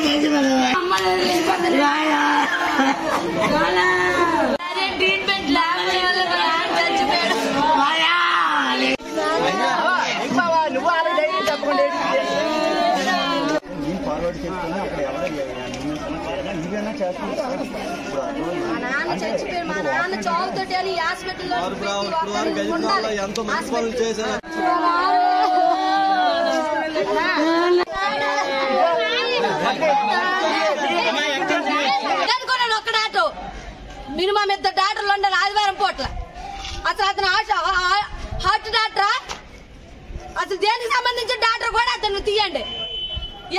Treatment చచ్చిపోయారు. మా నాన్న చావుతో హాస్పిటల్లో ఒక్క డాక్టర్ మినిమం 2 డాక్టర్లు ఉండాలి ఆదివారం పూట్ల. అసలు అతను హార్ట్ డాక్టరా? అసలు దేనికి సంబంధించిన డాక్టర్ కూడా అతను తీయండి.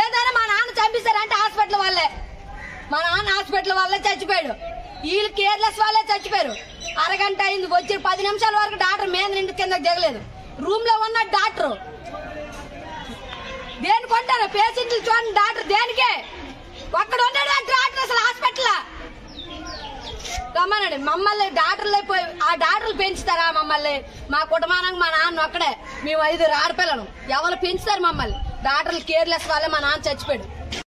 ఏదైనా మా నాన్న చంపిస్తారంటే హాస్పిటల్ వాళ్ళే. మా నాన్న హాస్పిటల్ వాళ్ళే చచ్చిపోయాడు. వీళ్ళు కేర్లెస్ వాళ్ళే చచ్చిపోయారు. అరగంట అయింది వచ్చి 10 నిమిషాల వరకు డాక్టర్ మీద ఇంటి కిందకి దిగలేదు. రూమ్ లో ఉన్న డాక్టర్ దేనికి ఉంటారు? పేషెంట్లు చూడండి డాక్టర్ దేనికే ఒక్కడ ఉన్నాడు డాక్టర్ అసలు హాస్పిటల్ రమ్మనండి. మమ్మల్ని డాక్టర్లు అయిపోయి ఆ డాక్టర్లు పెంచుతారా మమ్మల్ని? మా కుటుంబానికి మా నాన్న ఒక్కడే, మేము 5 ఆడపిల్లలు. ఎవరు పెంచుతారు మమ్మల్ని? డాక్టర్లు కేర్లెస్ వాళ్ళే మా నాన్న చచ్చిపోయాడు.